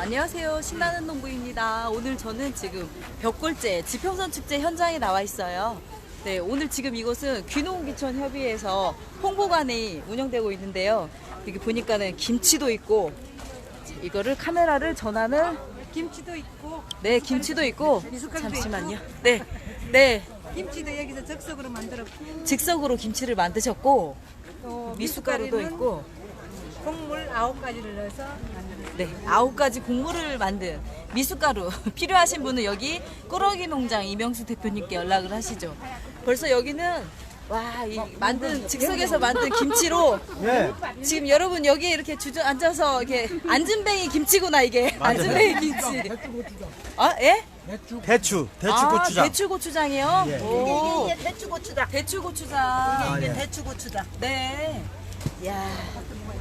안녕하세요. 신나는 농부입니다. 오늘 저는 지금 벽골제 지평선 축제 현장에 나와 있어요. 네, 오늘 지금 이곳은 귀농귀촌 협의회에서 홍보관이 운영되고 있는데요. 여기 보니까는 김치도 있고, 이거를 카메라를 전하는 김치도 있고, 네, 김치도 있고, 미숫가루도 잠시만요. 네, 네, 김치도 여기서 즉석으로 만들었고, 즉석으로 김치를 만드셨고, 또 미숫가루도 있고, 곡물 9가지를 넣어서 만들었어요. 네, 9가지 곡물을 만든 미숫가루 필요하신 분은 여기 꾸러기 농장 이명수 대표님께 연락을 하시죠. 벌써 여기는 와, 이 만든 즉석에서 만든 김치로 지금 여러분 여기 이렇게 앉아서 이렇게 안진뱅이 김치구나 이게. 안진뱅이 김치. 아, 예? 대추 아, 고추장. 대추 고추장이요? 예. 오, 이게 대추 고추장. 대추 고추장. 이게 예. 대추 고추장. 네. 야,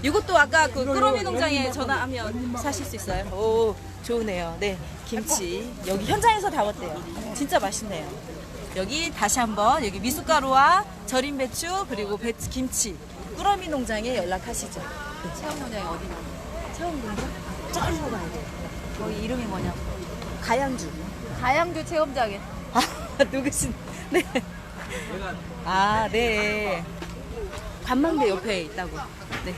이것도 아까 그 꾸러미 농장에 전화하면 사실 수 있어요. 오, 좋으네요. 네, 김치 여기 현장에서 담았대요. 진짜 맛있네요. 여기 다시 한번 여기 미숫가루와 절인 배추 그리고 김치 꾸러미 농장에 연락하시죠. 네. 체험 농장이 어디냐? 체험 농장? 저기로 가야 돼요. 거기 이름이 뭐냐? 가양주. 가양주 체험장에. 아, 누구신? 네. 아, 네. 관망대 옆에 있다고. 네.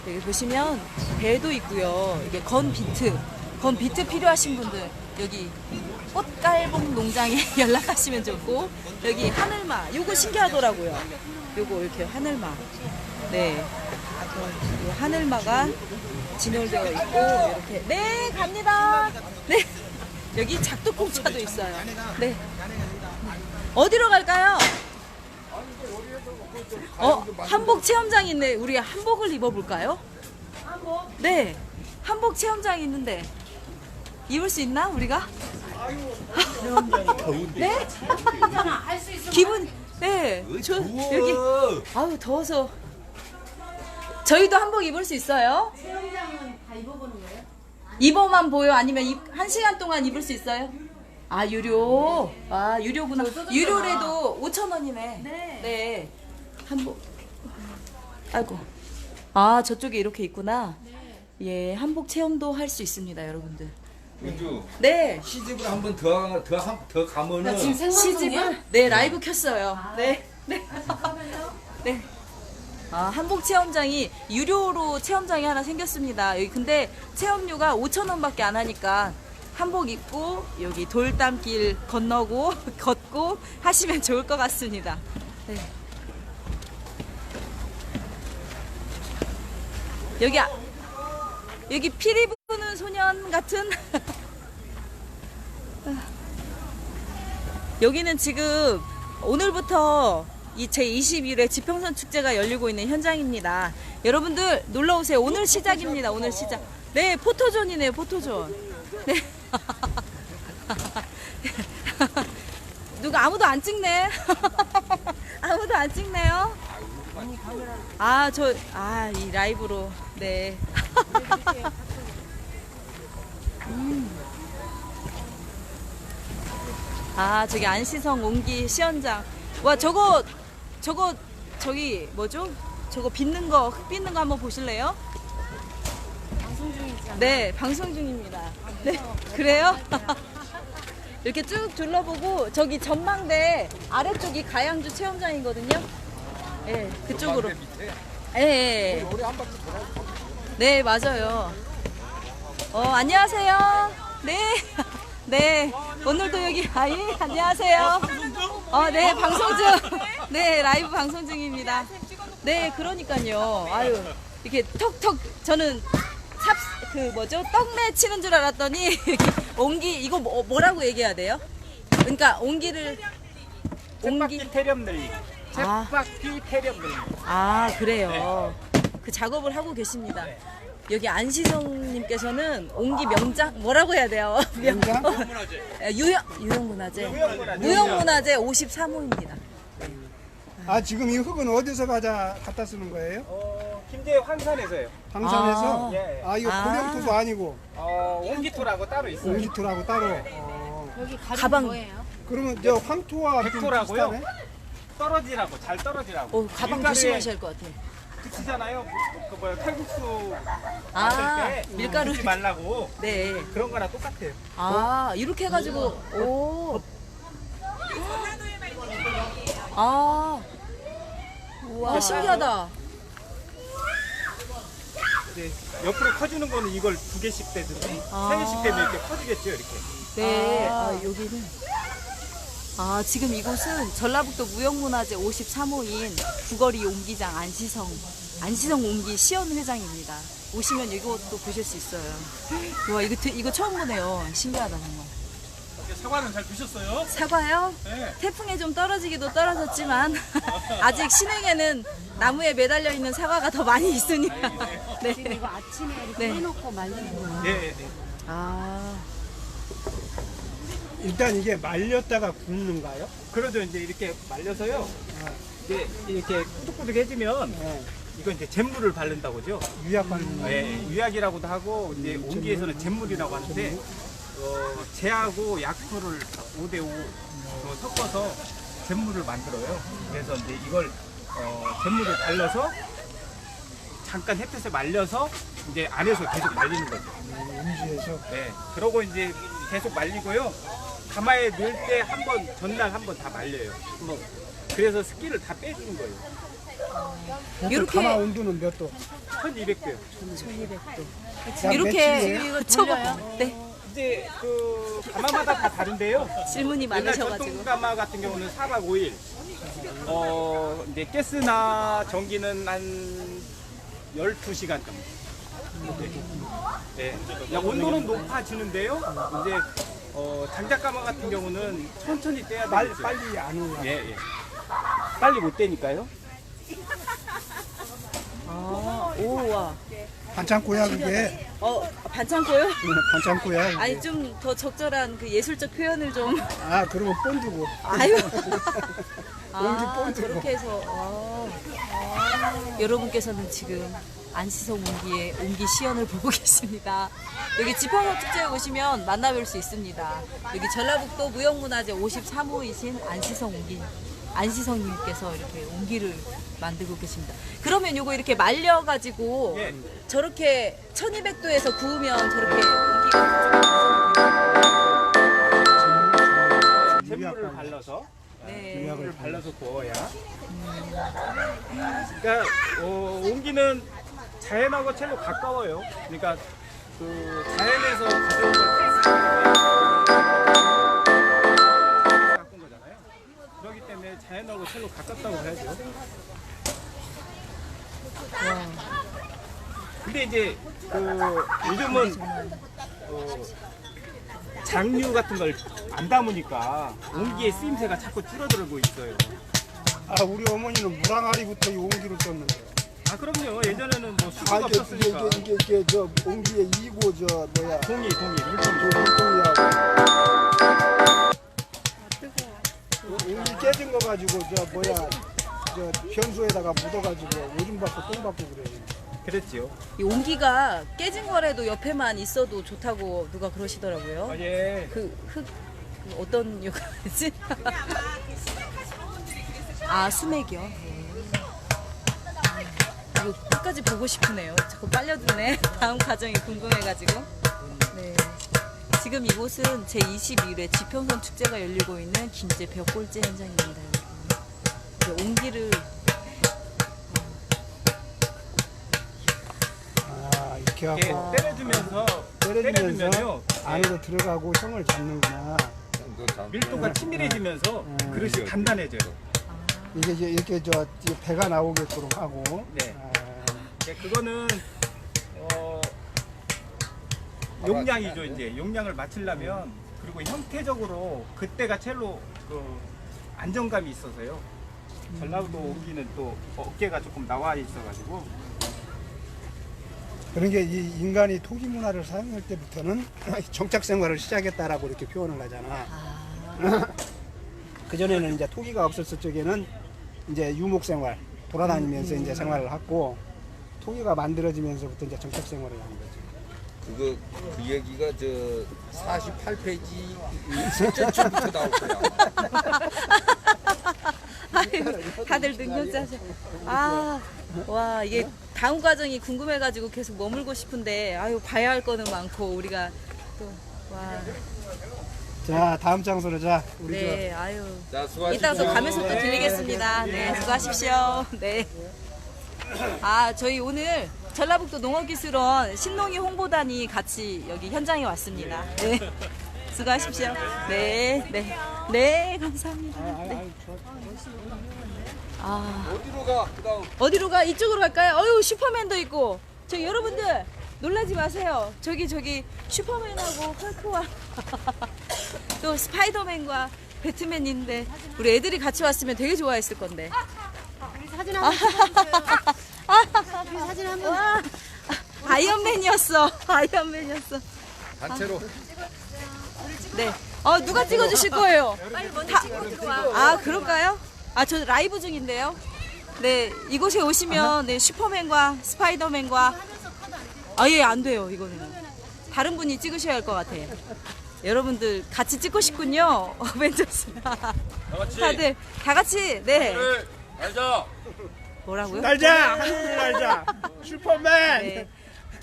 여기 보시면 배도 있고요. 이게 건비트 필요하신 분들 여기 꽃갈봉 농장에 연락하시면 좋고, 여기 하늘마 요거 신기하더라고요. 요거 이렇게 하늘마. 네. 이 하늘마가 진열되어 있고 이렇게. 네, 갑니다. 네. 여기 작두콩차도 있어요. 네. 어디로 갈까요? 한복 체험장이 있네. 우리 한복을 입어볼까요? 한복? 네. 한복 체험장이 있는데 입을 수 있나 우리가? 네? 할수 있어. 기분 네. 여기 아우 더워서 저희도 한복 입을 수 있어요? 체험장은 다 입어보는 거예요? 입어만 보여? 아니면 1시간 동안 입을 수 있어요? 아, 유료. 아, 유료구나. 유료래도 5,000원이네. 네. 네. 한복. 아이고. 아, 저쪽에 이렇게 있구나. 예, 한복 체험도 할 수 있습니다, 여러분들. 민주 네. 시집을 한번 더 가면은 지금 생방송이야? 시집을 네, 라이브 켰어요. 네. 네. 네. 아, 한복 체험장이 유료로 체험장이 하나 생겼습니다. 여기 근데 체험료가 5,000원밖에 안 하니까 한복 입고 여기 돌담길 건너고 걷고 하시면 좋을 것 같습니다. 네. 여기 피리 부는 소년 같은 여기는 지금 오늘부터 이 제21회 지평선 축제가 열리고 있는 현장입니다. 여러분들 놀러 오세요. 오늘 시작입니다. 오늘 시작. 네, 포토존이네요. 포토존. 네. 누가 아무도 안 찍네. 아무도 안 찍네요. 아, 이 라이브로. 네. 아, 저기 안시성 옹기 시연장. 와, 저기 뭐죠? 저거 흙 빚는 거 한번 보실래요? 방송 중이지 않나? 네, 방송 중입니다. 네, 그래요? 이렇게 쭉 둘러보고 저기 전망대 아래쪽이 가양주 체험장이거든요. 네, 그쪽으로. 네, 네, 맞아요. 안녕하세요. 네, 네, 오늘도 여기 안녕하세요. 네, 방송 중. 네, 라이브 방송 중입니다. 네, 그러니까요. 아유, 이렇게 턱턱 저는 떡내 치는 줄 알았더니 이렇게 옹기 이거 뭐라고 얘기해야 돼요? 그러니까 옹기를 쳇바퀴 태렴 늘리기. 아. 쳇바퀴 태렴 늘리기. 아, 그래요. 그 작업을 하고 계십니다. 여기 안시성님께서는 옹기 명장 뭐라고 해야 돼요? 명장? 유형문화재. 무형문화재 53호입니다. 아, 지금 이 흙은 어디서 갖다 쓰는 거예요? 김제 환산에서요. 방산에서? 예. 아, 이거 고령토도 아니고 옹기토라고 따로 있어요. 옹기토라고 따로. 여기 가방. 뭐예요? 그러면 저 황토와 좀 백토라고요? 비슷하네? 떨어지라고, 잘 떨어지라고. 가방 밀가루에 조심하셔야 할 것 같아요. 붙이잖아요. 그 뭐야 칼국수 아, 만들 때 밀가루. 붙이지 말라고 네. 그런 거랑 똑같아요. 아, 이렇게 해가지고, 오. 아. 우와, 신기하다. 이제 옆으로 커지는 거는 이걸 2개씩 되든지 아. 3개씩 되면 이렇게 커지겠죠, 이렇게. 네. 아, 여기는. 아, 지금 이곳은 전라북도 무형문화재 53호인 구거리 옹기장 안시성 옹기 시연회장입니다. 오시면 이것도 보실 수 있어요. 와, 이거 처음 보네요. 신기하다, 정말. 사과는 잘 드셨어요? 사과요? 네. 태풍에 좀 떨어지기도 떨어졌지만 아직 신흥에는 나무에 매달려 있는 사과가 더 많이 있으니까. 네. 지금 이거 아침에 이렇게 네. 해놓고 말리는 거예요. 네, 네. 아, 일단 이게 말렸다가 굽는가요? 그러죠. 이제 이렇게 말려서요. 이제 이렇게 꾸덕꾸덕해지면 네. 이건 이제 잼물을 바른다고죠. 유약하는 네, 유약이라고도 하고 이제 옹기에서는 잼물이라고 하는데 재하고 약초를 5대5 섞어서 잼물을 만들어요. 그래서 이제 이걸 잼물을 발라서 잠깐 햇볕에 말려서 이제 안에서 계속 말리는 거죠. 음지에서 네, 그러고 이제 계속 말리고요. 가마에 넣을 때 한 번 전날 한 번 다 말려요. 뭐 그래서 습기를 다 빼주는 거예요. 이렇게- 가마 온도는 몇 도? 1200도요. 1200도. 이렇게 며칠이에요? 이거 쳐봐요. 네. 이제 그 가마마다 다 다른데요. 질문이 옛날 전통 많으셔가지고. 가마 같은 경우는 4박 5일. 이제 가스나 전기는 한 12시간 정도. 네. 네. 온도는 높아지는데요. 이제 장작 가마 같은 경우는 천천히 떼야 돼요. 빨리 안 올라. 예, 예. 빨리 못 떼니까요. 아, 오와. 반창고야 그게. 반창고요? 반창고야. 아니 좀 더 적절한 그 예술적 표현을 좀. 아 그러면 본드고. 아유. 옹기 본드고. 그렇게 해서. 여러분께서는 지금 안시성 옹기의 옹기 시연을 보고 계십니다. 여기 지평선 축제에 오시면 만나뵐 수 있습니다. 여기 전라북도 무형문화재 53호이신 안시성님께서 이렇게 옹기를 만들고 계십니다. 그러면 요거 이렇게 말려가지고 예. 저렇게 1200도에서 구우면 저렇게 옹기가 잼물을 발라서 네. 잼물을 발라서 구워야. 그러니까 옹기는 자연하고 제일 가까워요. 그러니까 그 자연에서 가져온 걸 가꾼 거잖아요. 그렇기 때문에 자연하고 제일 가깝다고 해야죠. 근데 이제 그 요즘은 장류 같은 걸 안 담으니까 옹기의 쓰임새가 자꾸 줄어들고 있어요. 아 우리 어머니는 물항아리부터 이 옹기를 썼는데. 아 그럼요. 예전에는 뭐 수도가 없었으니까. 이게 저 옹기에 이고 저 뭐야. 동이 물통이. 물통이하고. 옹기 깨진 거 가지고 저 뭐야. 저 변수에다가 묻어가지고 오줌 받고 똥 받고 그래요. 그랬지요. 이 옹기가 깨진 거라도 옆에만 있어도 좋다고 누가 그러시더라고요. 예. 그 흙 어떤 요가지? 아 수맥이요. 이거 끝까지 보고 싶으네요. 자꾸 빨려드네. 다음 과정이 궁금해가지고. 네. 지금 이곳은 제22회 지평선 축제가 열리고 있는 김제 벽골제 현장입니다. 여러분. 옹기를 이렇게 이렇게 하고 때려주면서 때려주면서 안으로 들어가고 형을 잡는구나. 밀도가 치밀해지면서 그릇이 단단해져요. 이게 이제 이렇게 저 배가 나오게끔 하고. 네. 그거는 용량이죠. 이제 용량을 맞추려면 그리고 형태적으로 그때가 첼로 그 안정감이 있어서요. 전라도 옹기는 또 어깨가 조금 나와 있어가지고. 그런 게 이 인간이 토기 문화를 사용할 때부터는 정착 생활을 시작했다라고 이렇게 표현을 하잖아. 그 전에는 이제 토기가 없었을 적에는 이제 유목 생활 돌아다니면서 이제 생활을 하고 토기가 만들어지면서부터 이제 정착 생활을 하는 거죠. 그 얘기가 저 48페이지 첫째 줄부터 나올 거야. 아유, 다들 능력자셔. 아, 와, 이게 다음 과정이 궁금해가지고 계속 머물고 싶은데, 아유, 봐야 할 거는 많고, 우리가 또, 와. 자, 다음 장소로 자, 우리 네, 아유. 자, 수고하십시오. 이따 또 가면서 또 들리겠습니다. 네, 수고하십시오. 네. 아, 저희 오늘 전라북도 농업기술원 신농이 홍보단이 같이 여기 현장에 왔습니다. 네. 수고하십시오. 네, 네. 네, 감사합니다. 네. 아, 어디로 가? 그다음. 어디로 가? 이쪽으로 갈까요? 어유, 슈퍼맨도 있고. 저기 여러분들 놀라지 마세요. 저기 슈퍼맨하고 헐크와 또 스파이더맨과 배트맨인데 우리 애들이 같이 왔으면 되게 좋아했을 건데. 우리 사진 한번 찍어주세요. 우리 사진 한번. 와, 아이언맨이었어. 아이언맨이었어. 단체로. 네. 누가 찍어주실 거예요? 빨리 먼저 찍고 들어와. 아, 그럴까요? 아, 저 라이브 중인데요. 네, 이곳에 오시면 네, 슈퍼맨과 스파이더맨과 예, 안 돼요. 이거는 다른 분이 찍으셔야 할 것 같아요. 여러분들 같이 찍고 싶군요. 어벤져스. 다들 다 같이. 네. 알자. 뭐라고요? 날자, 한국을 날자. 슈퍼맨. 네.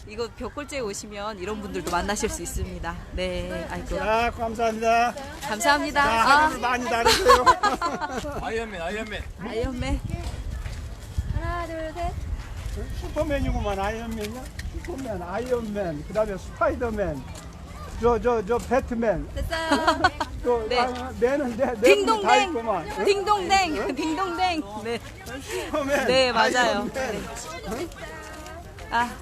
이거 벽골제에 오시면 이런 분들도 만나실 수 있습니다. 네, 아이고. 자, 감사합니다. 감사합니다. 자, 아, 하루를 많이 다니세요. 아이언맨. 아이언맨. 하나, 둘, 셋. 슈퍼맨이구만. 아이언맨이야? 슈퍼맨, 아이언맨, 그다음에 스파이더맨, 저 배트맨. 됐어요. 또 네. 맨은 다 딩동댕. 있구만. 응? 딩동댕. 딩동댕. 네. 슈퍼맨. 네, 맞아요. 아이언맨. 네. 아,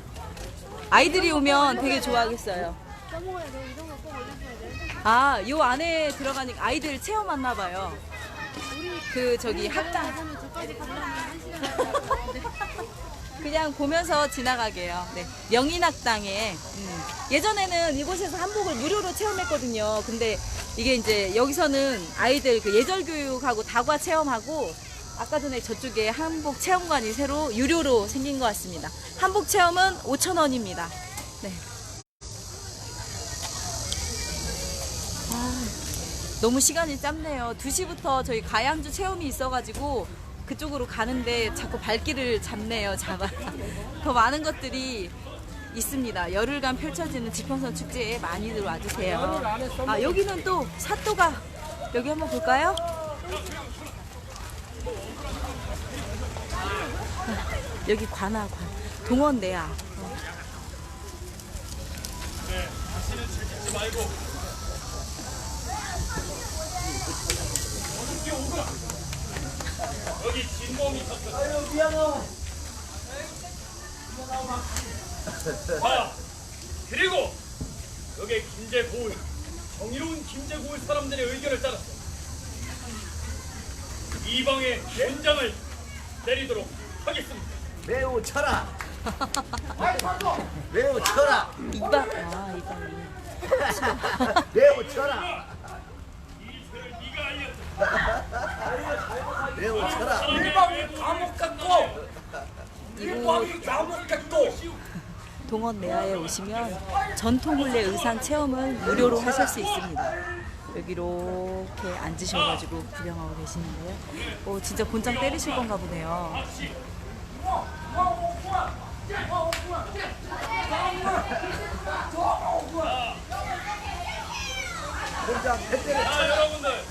아이들이 오면 되게 좋아하겠어요. 써먹어야 돼. 이런 거 꼭 올려줘야 돼. 아, 요 안에 들어가니까 아이들 체험하나 봐요. 그 저기 학당 하면 저까지 가려면 1시간. 그냥 보면서 지나가게요. 네. 명인학당에 예전에는 이곳에서 한복을 무료로 체험했거든요. 근데 이게 이제 여기서는 아이들 그 예절 교육하고 다과 체험하고 아까 전에 저쪽에 한복 체험관이 새로 유료로 생긴 것 같습니다. 한복 체험은 5,000원입니다. 네. 아, 너무 시간이 짧네요. 2시부터 저희 가양주 체험이 있어가지고 그쪽으로 가는데 자꾸 발길을 잡네요. 더 많은 것들이 있습니다. 열흘간 펼쳐지는 지평선 축제에 많이들 와주세요. 아, 여기는 또 사또가 여기 한번 볼까요? 여기 관아 동원 내야. 여기 진범이 있었어. 아유, 미안해. 자, 그리고 여기 김제고을, 정의로운 김제고을 사람들의 의견을 따라서 이방의 연장을 내리도록 하겠습니다. 매우 쳐라. 매우 쳐라. 이방. 아, 이방이. 매우 쳐라. 이 죄를 네가 알렸다. 매우 쳐라. 일방이 감옥 같고 일방이 감옥 같고 동원 내야에 오시면 전통훈례 의상 체험을 무료로 하실 수 있습니다. 여기 이렇게 앉으셔가지고 구경하고 계시는데요. 진짜 곤장 때리실 건가 보네요. 자, 여러분들,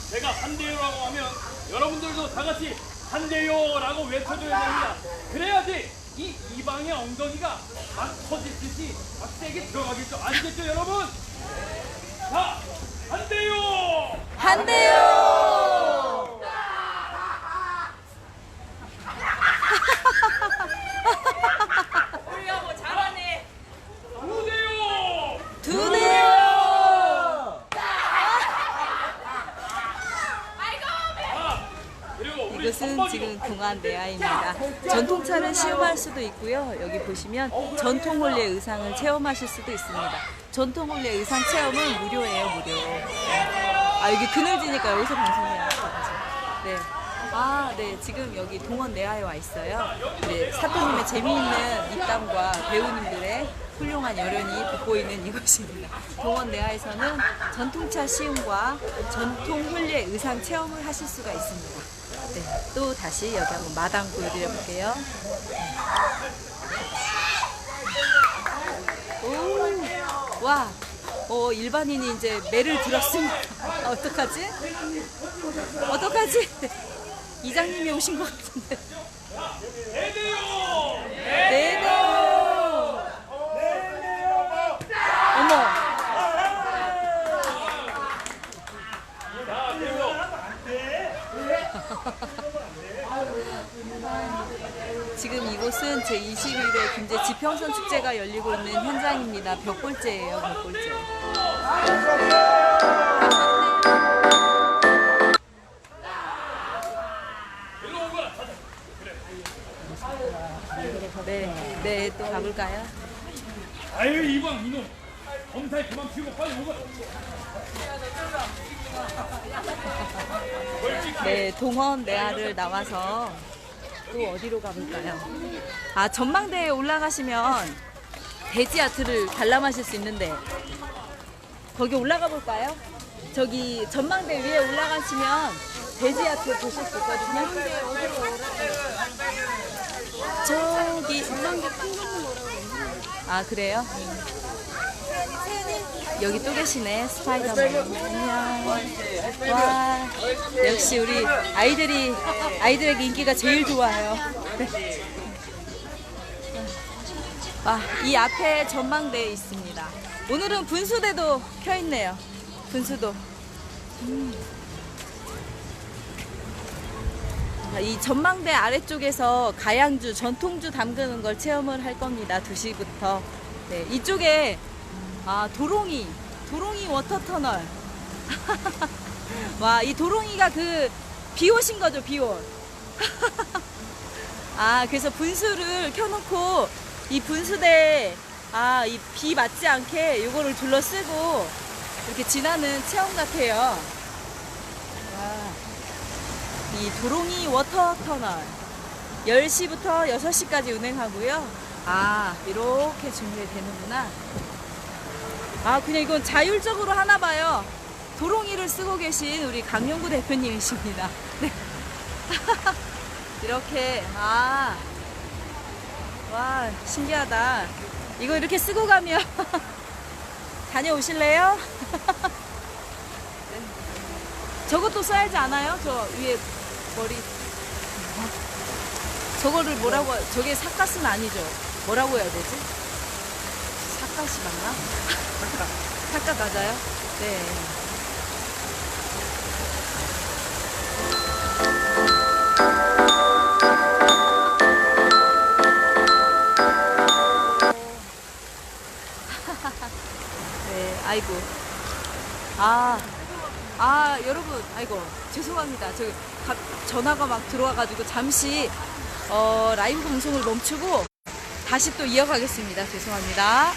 제가 한대요라고 하면 여러분들도 다 같이 한대요라고 외쳐줘야 됩니다. 그래야지 이 이방의 엉덩이가 막 터지듯이 막 세게 들어가겠죠. 아시겠죠, 여러분? 자, 한대요! 한대요! 우리가 뭐 잘하네. 두대요! 두대요! 그리고 우리 이것은 지금 동안 내야입니다. 전통차를 시음할 수도 있고요. 여기 보시면 전통혼례 의상을 체험하실 수도 있습니다. 전통혼례 의상 체험은 무료예요, 무료. 아, 여기 그늘지니까 여기서 방송해요. 네. 아, 네. 지금 여기 동원 내화에 와 있어요. 네, 사또님의 재미있는 입담과 배우님들의 훌륭한 열연이 돋보이는 이곳입니다. 동원 내화에서는 전통차 시음과 전통 혼례 의상 체험을 하실 수가 있습니다. 네, 또 다시 여기 한번 마당 보여드려 볼게요. 오, 와, 일반인이 이제 매를 들었습니다. 어떡하지? 어떡하지? 이장님이 오신 것 같은데. 네네. 어머. 지금 이곳은 제21회 김제 지평선 축제가 열리고 있는 현장입니다. 벽골제예요, 벽골제. 네, 또 가볼까요? 아유 이방 이놈 검사에 그만 피우고 빨리 먹어. 네, 동원 내화를 나와서 또 어디로 가볼까요? 아, 전망대에 올라가시면 돼지 아트를 관람하실 수 있는데 거기 올라가 볼까요? 저기 전망대 위에 올라가시면 돼지 아트 보실 수 있거든요. 저기 전망대 큰 거는 뭐라고 아, 그래요? 여기 또 계시네, 스파이더맨. 안녕. 와, 역시 우리 아이들에게 인기가 제일 좋아요. 와, 이 앞에 전망대에 있습니다. 오늘은 분수대도 켜있네요. 분수도. 이 전망대 아래쪽에서 가양주, 전통주 담그는 걸 체험을 할 겁니다. 2시부터. 네, 이쪽에 도롱이 워터터널. 와, 이 도롱이가 그 비옷인 거죠, 비옷. 그래서 분수를 켜놓고 이 분수대에 이 비 맞지 않게 요거를 둘러쓰고 이렇게 지나는 체험 같아요. 와, 이 도롱이 워터터널 10시부터 6시까지 운행하고요. 이렇게 준비되는구나. 그냥 이건 자율적으로 하나 봐요. 도롱이를 쓰고 계신 우리 강용구 대표님이십니다. 네. 이렇게, 와, 신기하다. 이거 이렇게 쓰고 가면 다녀오실래요? 네. 저것도 써야지 않아요? 저 위에 머리. 저거를 뭐라고, 저게 삿갓은 아니죠. 뭐라고 해야 되지? 삿갓이 맞나? 삿갓 맞아요? 네. 네, 아이고. 여러분, 아이고, 죄송합니다. 저기 전화가 막 들어와가지고 잠시 라이브 방송을 멈추고 다시 또 이어가겠습니다. 죄송합니다.